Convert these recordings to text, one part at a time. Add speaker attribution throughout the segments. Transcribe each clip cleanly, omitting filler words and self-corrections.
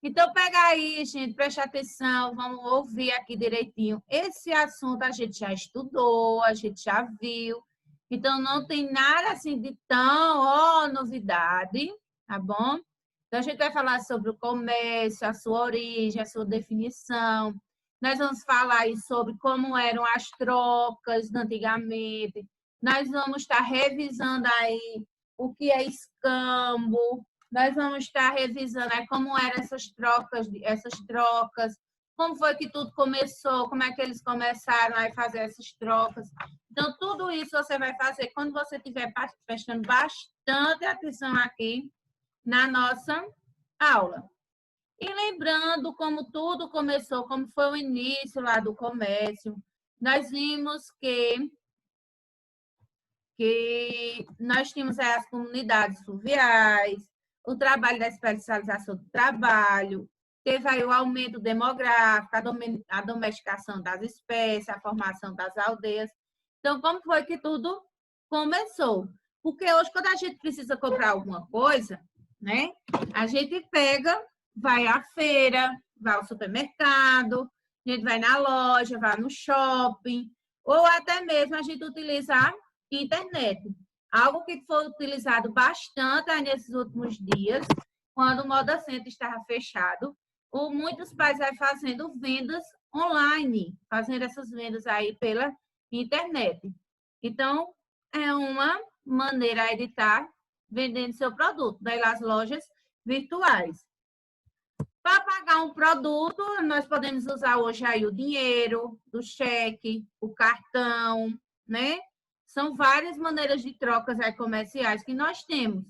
Speaker 1: Então, pega aí, gente, preste atenção, vamos ouvir aqui direitinho. Esse assunto a gente já estudou, a gente já viu. Então, não tem nada assim de tão, novidade, tá bom? Então, a gente vai falar sobre o comércio, a sua origem, a sua definição. Nós vamos falar aí sobre como eram as trocas antigamente. Nós vamos estar revisando aí o que é escambo. Nós vamos estar revisando como eram essas trocas, como foi que tudo começou, como é que eles começaram a fazer essas trocas. Então, tudo isso você vai fazer quando você estiver prestando bastante atenção aqui na nossa aula. E lembrando como tudo começou, como foi o início lá do comércio, nós vimos que nós tínhamos as comunidades fluviais, o trabalho da especialização do trabalho, teve aí o aumento demográfico, a domesticação das espécies, a formação das aldeias. Então, como foi que tudo começou? Porque hoje, quando a gente precisa comprar alguma coisa, né, a gente pega, vai à feira, vai ao supermercado, a gente vai na loja, vai no shopping, ou até mesmo a gente utiliza a internet. Algo que foi utilizado bastante nesses últimos dias, quando o Moda Center estava fechado, muitos pais vão fazendo vendas online, fazendo essas vendas aí pela internet. Então, é uma maneira aí de estar vendendo seu produto, nas lojas virtuais. Para pagar um produto, nós podemos usar hoje aí o dinheiro, o cheque, o cartão, né? São várias maneiras de trocas comerciais que nós temos.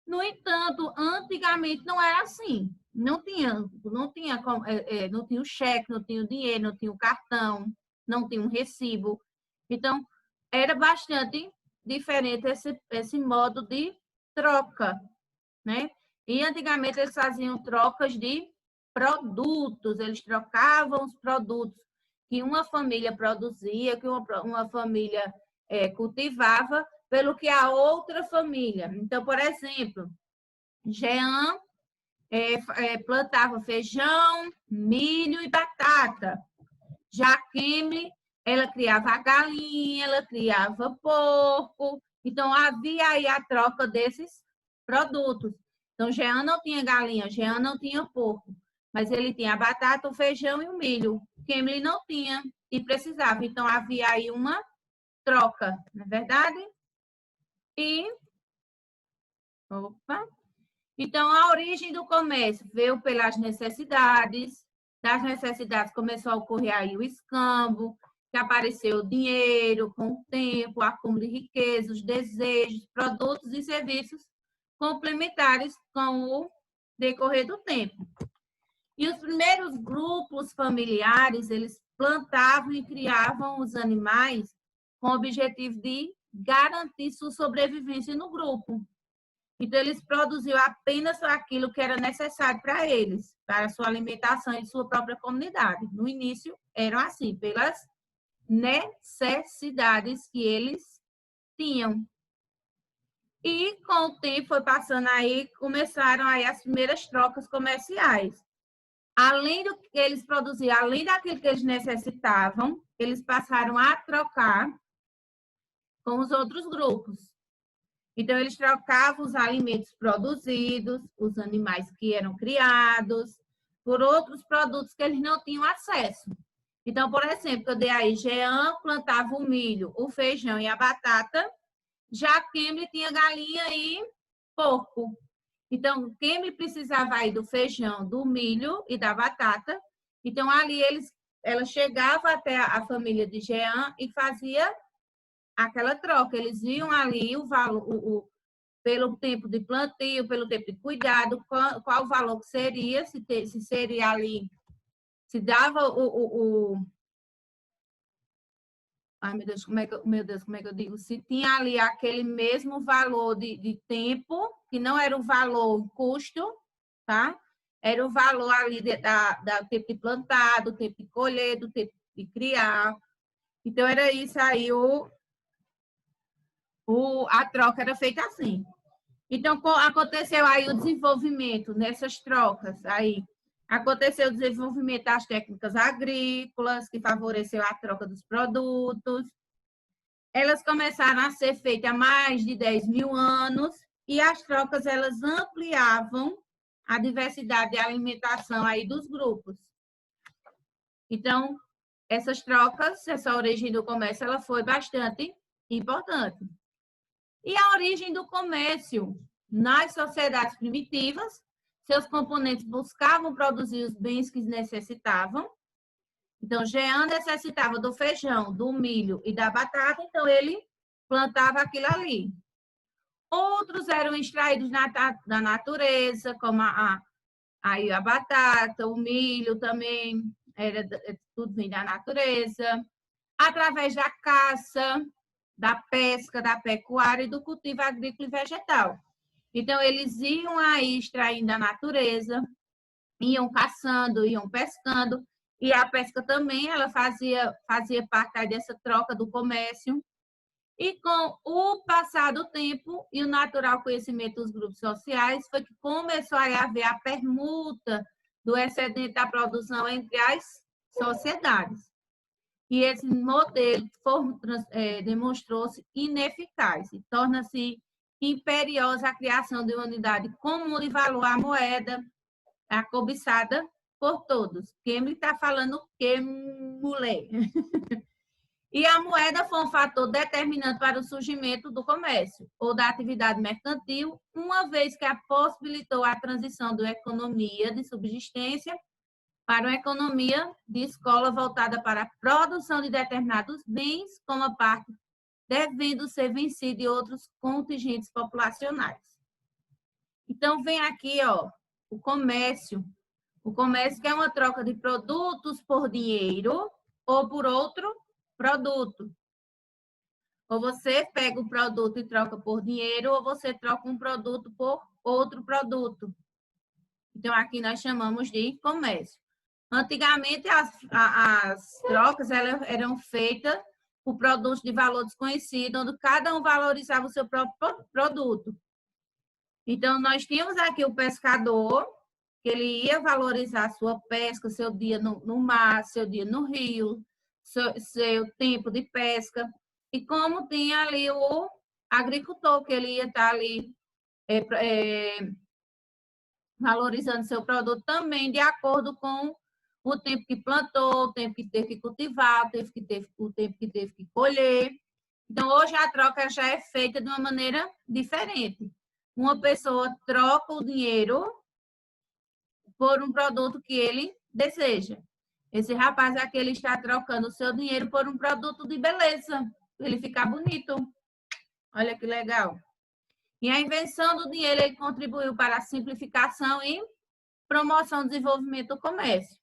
Speaker 1: No entanto, antigamente não era assim. Não tinha o cheque, não tinha o dinheiro, não tinha o cartão, não tinha um recibo. Então, era bastante diferente esse modo de troca, né? E antigamente eles faziam trocas de produtos, eles trocavam os produtos que uma família produzia, que uma família cultivava, pelo que a outra família. Então, por exemplo, Jean plantava feijão, milho e batata. Já Kemble, ela criava galinha, ela criava porco. Então, havia aí a troca desses produtos. Então, Jean não tinha galinha, Jean não tinha porco, mas ele tinha a batata, o feijão e o milho. Kemble não tinha e precisava. Então, havia aí uma troca, não é verdade? Então, a origem do comércio veio pelas necessidades. Das necessidades começou a ocorrer aí o escambo, que apareceu o dinheiro com o tempo, o acúmulo de riqueza, os desejos, produtos e serviços complementares com o decorrer do tempo. E os primeiros grupos familiares, eles plantavam e criavam os animais com o objetivo de garantir sua sobrevivência no grupo. Então, eles produziam apenas aquilo que era necessário para eles, para sua alimentação e sua própria comunidade. No início, eram assim, pelas necessidades que eles tinham. E, com o tempo, foi passando aí, começaram aí as primeiras trocas comerciais. Além do que eles produziam, além daquilo que eles necessitavam, eles passaram a trocar com os outros grupos. Então, eles trocavam os alimentos produzidos, os animais que eram criados, por outros produtos que eles não tinham acesso. Então, por exemplo, eu dei aí, Jean plantava o milho, o feijão e a batata, já Kemble tinha galinha e porco. Então, Kemble precisava aí do feijão, do milho e da batata. Então, ali ela chegava até a família de Jean e fazia aquela troca. Eles viam ali o valor, pelo tempo de plantio, pelo tempo de cuidado, qual o valor que seria, se seria ali, se dava ai, meu Deus, como é que eu digo? Se tinha ali aquele mesmo valor de tempo, que não era o valor custo, tá? Era o valor ali do tempo de plantar, do tempo de colher, do tempo de criar. Então, era isso aí, a troca era feita assim. Então, aconteceu aí o desenvolvimento nessas trocas aí Aconteceu o desenvolvimento das técnicas agrícolas, que favoreceu a troca dos produtos. Elas começaram a ser feitas há mais de 10 mil anos e as trocas elas ampliavam a diversidade de alimentação aí dos grupos. Então, essas trocas, essa origem do comércio, ela foi bastante importante. E a origem do comércio nas sociedades primitivas, seus componentes buscavam produzir os bens que necessitavam. Então, Jean necessitava do feijão, do milho e da batata, então ele plantava aquilo ali. Outros eram extraídos da natureza, como a batata, o milho também, tudo vem da natureza, através da caça, da pesca, da pecuária e do cultivo agrícola e vegetal. Então, eles iam aí extraindo da natureza, iam caçando, iam pescando, e a pesca também, ela fazia parte dessa troca do comércio. E com o passar do tempo e o natural conhecimento dos grupos sociais, foi que começou a haver a permuta do excedente da produção entre as sociedades. E esse modelo demonstrou-se ineficaz e torna-se imperiosa a criação de uma unidade comum de valor à moeda, a cobiçada por todos. Quem me está falando o quê, mulher? E a moeda foi um fator determinante para o surgimento do comércio ou da atividade mercantil, uma vez que a possibilitou a transição da economia de subsistência para uma economia de escola voltada para a produção de determinados bens, como a parte devendo ser vencida de outros contingentes populacionais. Então, vem aqui, ó, o comércio. O comércio que é uma troca de produtos por dinheiro ou por outro produto. Ou você pega o produto e troca por dinheiro, ou você troca um produto por outro produto. Então, aqui nós chamamos de comércio. Antigamente, as trocas eram feitas por produtos de valor desconhecido, onde cada um valorizava o seu próprio produto. Então, nós tínhamos aqui o pescador, que ele ia valorizar a sua pesca, seu dia no mar, seu dia no rio, seu tempo de pesca. E como tinha ali o agricultor, que ele ia estar ali valorizando seu produto também de acordo com o tempo que plantou, o tempo que teve que cultivar, o tempo que teve que colher. Então, hoje a troca já é feita de uma maneira diferente. Uma pessoa troca o dinheiro por um produto que ele deseja. Esse rapaz aqui, ele está trocando o seu dinheiro por um produto de beleza, para ele ficar bonito. Olha que legal. E a invenção do dinheiro, ele contribuiu para a simplificação e promoção do desenvolvimento do comércio.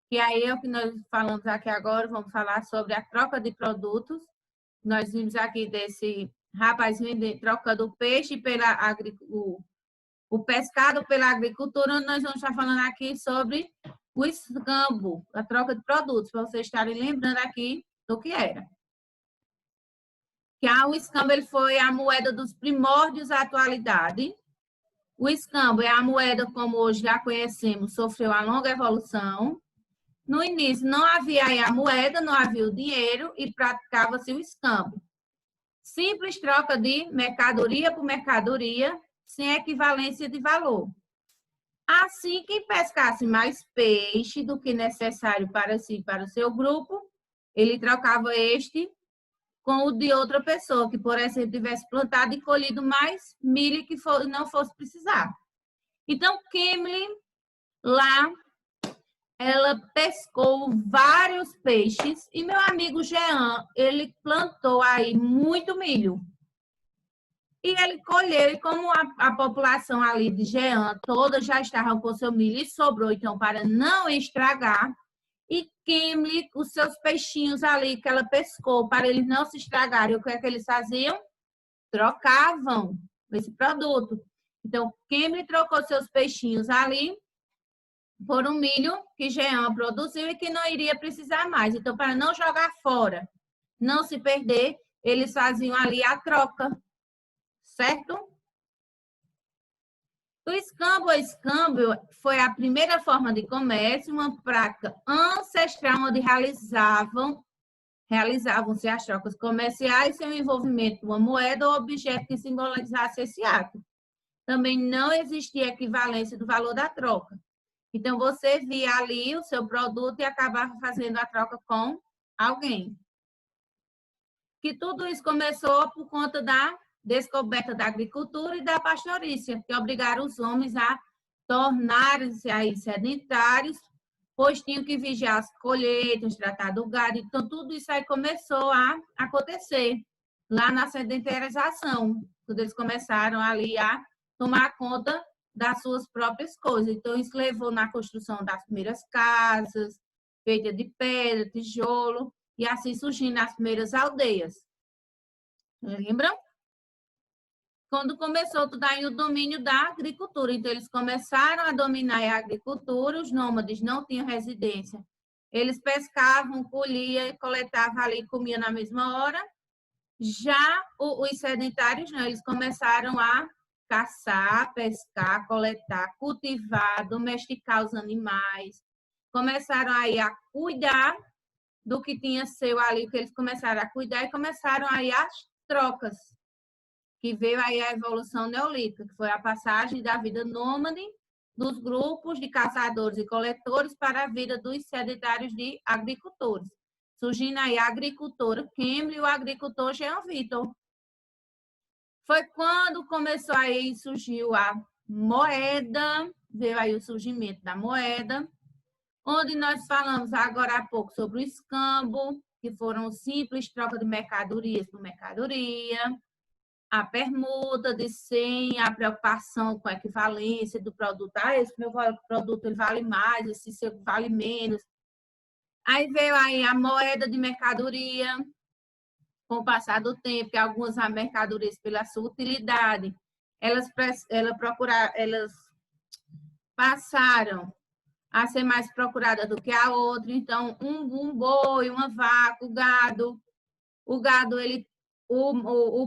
Speaker 1: Que aí é o que nós falamos aqui agora, vamos falar sobre a troca de produtos. Nós vimos aqui desse rapazinho trocando o peixe pela o pescado pela agricultura. Nós vamos estar falando aqui sobre o escambo, a troca de produtos, para vocês estarem lembrando aqui do que era. Que o escambo ele foi a moeda dos primórdios da atualidade. O escambo é a moeda, como hoje já conhecemos, sofreu uma longa evolução. No início, não havia a moeda, não havia o dinheiro e praticava-se o escambo. Simples troca de mercadoria por mercadoria, sem equivalência de valor. Assim, quem pescasse mais peixe do que necessário para si e para o seu grupo, ele trocava este com o de outra pessoa, que, por exemplo, tivesse plantado e colhido mais milho que não fosse precisar. Então, Kimberly, lá, ela pescou vários peixes e meu amigo Jean, ele plantou aí muito milho. E ele colheu, e como a população ali de Jean toda já estava com seu milho e sobrou, então, para não estragar, e Kimberly, os seus peixinhos ali que ela pescou, para eles não se estragarem, o que é que eles faziam? Trocavam esse produto. Então, Kimberly trocou seus peixinhos ali por um milho que Jean produziu e que não iria precisar mais. Então, para não jogar fora, não se perder, eles faziam ali a troca, certo? O escambo ou escâmbio foi a primeira forma de comércio, uma prática ancestral onde realizavam-se as trocas comerciais sem o envolvimento de uma moeda ou objeto que simbolizasse esse ato. Também não existia equivalência do valor da troca. Então, você via ali o seu produto e acabava fazendo a troca com alguém. Que tudo isso começou por conta da descoberta da agricultura e da pastorícia, que obrigaram os homens a tornarem-se aí sedentários, pois tinham que vigiar as colheitas, tratar do gado. Então, tudo isso aí começou a acontecer lá na sedentarização, quando eles começaram ali a tomar conta das suas próprias coisas. Então, isso levou na construção das primeiras casas, feitas de pedra, tijolo, e assim surgindo as primeiras aldeias. Lembram? Quando começou tudo aí o domínio da agricultura. Então, eles começaram a dominar a agricultura, os nômades não tinham residência. Eles pescavam, colhiam, coletavam ali, comiam na mesma hora. Já os sedentários, não, eles começaram a caçar, pescar, coletar, cultivar, domesticar os animais. Começaram aí a cuidar do que tinha seu ali, que eles começaram a cuidar e começaram aí as trocas, que veio aí a evolução neolítica, que foi a passagem da vida nômade dos grupos de caçadores e coletores para a vida dos sedentários de agricultores. Surgindo aí a agricultora Kemble e o agricultor Jean Vitor. Foi quando começou aí, surgiu a moeda, veio aí o surgimento da moeda, onde nós falamos agora há pouco sobre o escambo, que foram simples troca de mercadorias por mercadoria, a permuta de 100, a preocupação com a equivalência do produto. Ah, esse meu produto ele vale mais, esse seu vale menos. Aí veio aí a moeda de mercadoria, com o passar do tempo, que algumas mercadorias, pela sua utilidade, elas passaram a ser mais procurada do que a outra. Então, um boi, uma vaca, o gado, o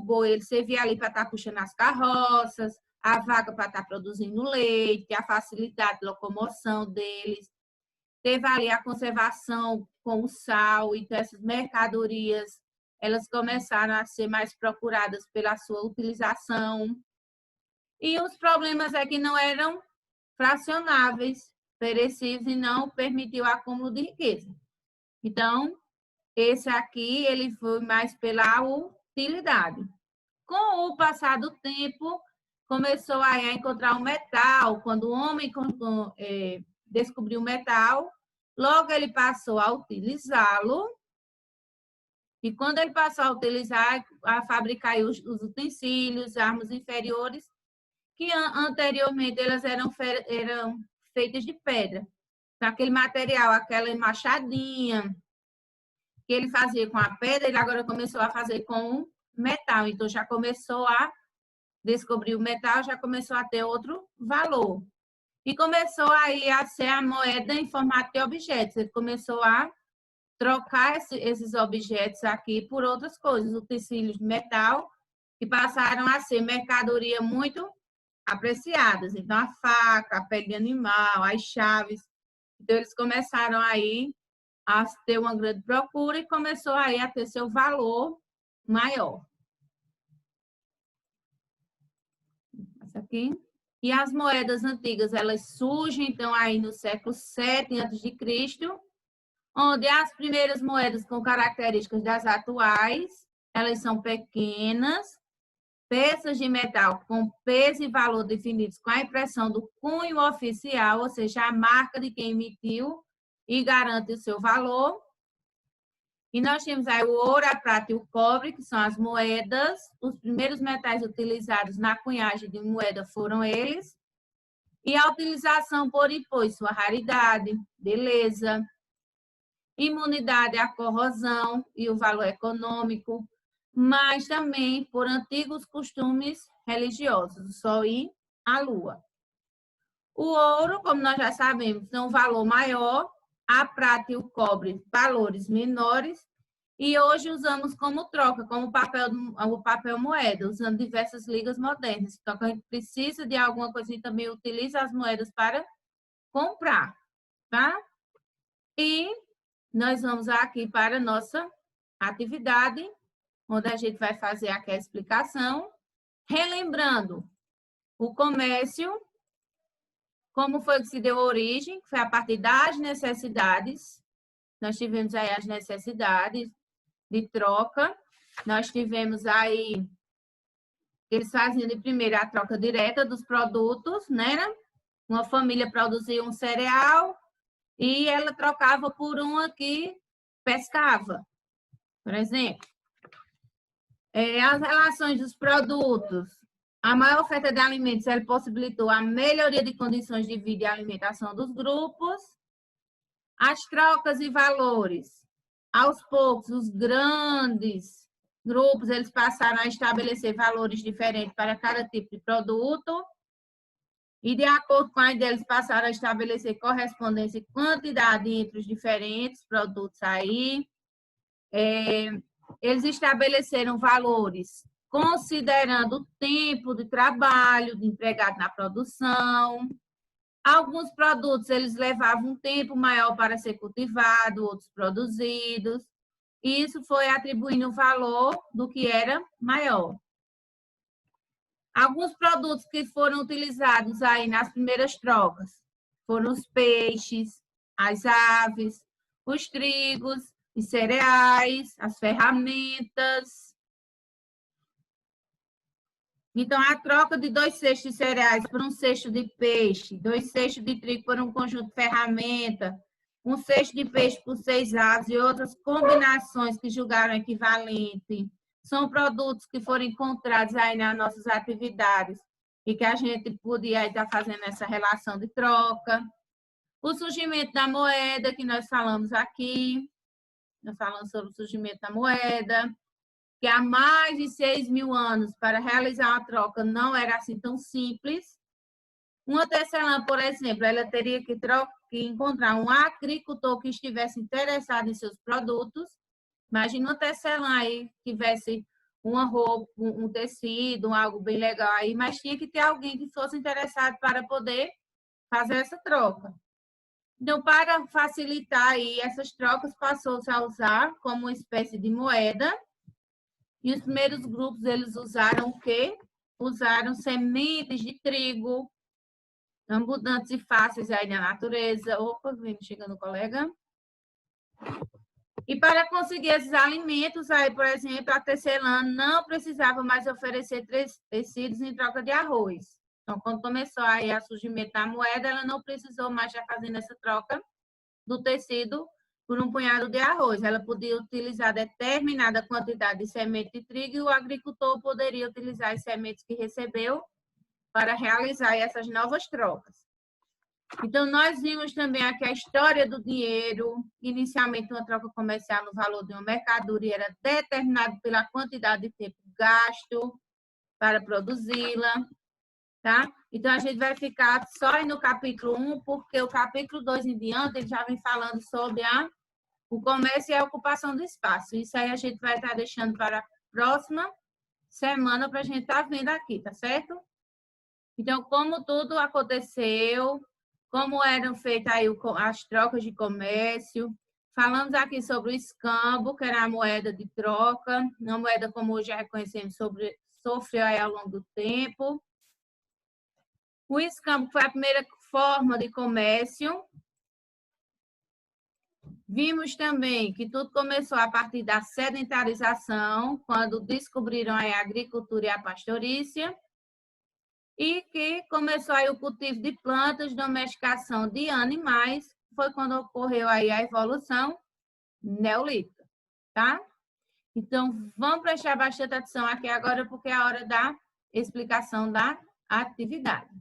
Speaker 1: boi, ele servia ali para estar puxando as carroças, a vaca para estar produzindo leite, a facilidade de locomoção deles. Teve ali a conservação com o sal, então essas mercadorias, elas começaram a ser mais procuradas pela sua utilização. E os problemas é que não eram fracionáveis, perecíveis e não permitiu o acúmulo de riqueza. Então, esse aqui, ele foi mais pela utilidade. Com o passar do tempo, começou a encontrar o metal. Quando o homem descobriu o metal, logo ele passou a utilizá-lo. E quando ele passou a utilizar, a fabricar os utensílios, armas inferiores, que anteriormente elas eram feitas de pedra. Então, aquele material, aquela machadinha que ele fazia com a pedra, ele agora começou a fazer com metal. Então, já começou a descobrir o metal, já começou a ter outro valor. E começou aí a ser a moeda em formato de objetos. Ele começou a trocar esses objetos aqui por outras coisas, utensílios de metal, que passaram a ser mercadoria muito apreciadas. Então, a faca, a pele de animal, as chaves. Então, eles começaram aí a ter uma grande procura e começou aí a ter seu valor maior. Essa aqui. E as moedas antigas, elas surgem, então, aí no século VII a.C., onde as primeiras moedas com características das atuais, elas são pequenas, peças de metal com peso e valor definidos com a impressão do cunho oficial, ou seja, a marca de quem emitiu e garante o seu valor. E nós temos aí o ouro, a prata e o cobre, que são as moedas. Os primeiros metais utilizados na cunhagem de moeda foram eles. E a utilização por impor sua raridade, beleza, imunidade à corrosão e o valor econômico, mas também por antigos costumes religiosos, o sol e a lua. O ouro, como nós já sabemos, tem um valor maior, a prata e o cobre, valores menores, E hoje usamos como troca, como o papel moeda, usando diversas ligas modernas. Então, a gente precisa de alguma coisa e também utiliza as moedas para comprar, tá? E nós vamos aqui para a nossa atividade, onde a gente vai fazer aqui a explicação, relembrando o comércio, como foi que se deu origem, foi a partir das necessidades. Nós tivemos aí as necessidades de troca. Nós tivemos aí, eles faziam de primeiro a troca direta dos produtos, né? Uma família produzia um cereal e ela trocava por uma que pescava, por exemplo. As relações dos produtos. A maior oferta de alimentos, ela possibilitou a melhoria de condições de vida e alimentação dos grupos. As trocas e valores. Aos poucos, os grandes grupos, eles passaram a estabelecer valores diferentes para cada tipo de produto. E, de acordo com a ideia, eles passaram a estabelecer correspondência e quantidade entre os diferentes produtos aí. Eles estabeleceram valores considerando o tempo de trabalho de empregado na produção. Alguns produtos eles levavam um tempo maior para ser cultivado, outros produzidos. E isso foi atribuindo o valor do que era maior. Alguns produtos que foram utilizados aí nas primeiras trocas foram os peixes, as aves, os trigos, os cereais, as ferramentas. Então, a troca de 2 cestos de cereais por um cesto de peixe, 2 cestos de trigo por um conjunto de ferramenta, um cesto de peixe por 6 aves e outras combinações que julgaram equivalente, são produtos que foram encontrados aí nas nossas atividades e que a gente podia estar fazendo essa relação de troca. O surgimento da moeda, que nós falamos aqui, nós falamos sobre o surgimento da moeda, que há mais de 6.000 anos, para realizar uma troca, não era assim tão simples. Uma tecelã, por exemplo, ela teria que encontrar um agricultor que estivesse interessado em seus produtos. Imagina uma tecelã aí que tivesse uma roupa, um tecido, algo bem legal aí, mas tinha que ter alguém que fosse interessado para poder fazer essa troca. Então, para facilitar aí essas trocas, passou-se a usar como uma espécie de moeda. E os primeiros grupos, eles usaram o quê? Usaram sementes de trigo, abundantes e fáceis aí na natureza. Opa, vem chegando o colega. E para conseguir esses alimentos, aí, por exemplo, a tecelã não precisava mais oferecer tecidos em troca de arroz. Então, quando começou aí a surgimento da moeda, ela não precisou mais já fazendo essa troca do tecido por um punhado de arroz. Ela podia utilizar determinada quantidade de semente de trigo e o agricultor poderia utilizar as sementes que recebeu para realizar essas novas trocas. Então, nós vimos também aqui a história do dinheiro. Inicialmente, uma troca comercial no valor de uma mercadoria era determinado pela quantidade de tempo gasto para produzi-la, tá? Então, a gente vai ficar só aí no capítulo 1, porque o capítulo 2 em diante, ele já vem falando sobre o comércio e a ocupação do espaço. Isso aí a gente vai estar deixando para a próxima semana para a gente estar vendo aqui, tá certo? Então, como tudo aconteceu, como eram feitas aí as trocas de comércio. Falamos aqui sobre o escambo, que era a moeda de troca, uma moeda como hoje já reconhecemos, sofreu aí ao longo do tempo. O escambo foi a primeira forma de comércio. Vimos também que tudo começou a partir da sedentarização, quando descobriram a agricultura e a pastorícia. E que começou aí o cultivo de plantas, domesticação de animais, foi quando ocorreu aí a evolução neolítica, tá? Então, vamos prestar bastante atenção aqui agora, porque é a hora da explicação da atividade.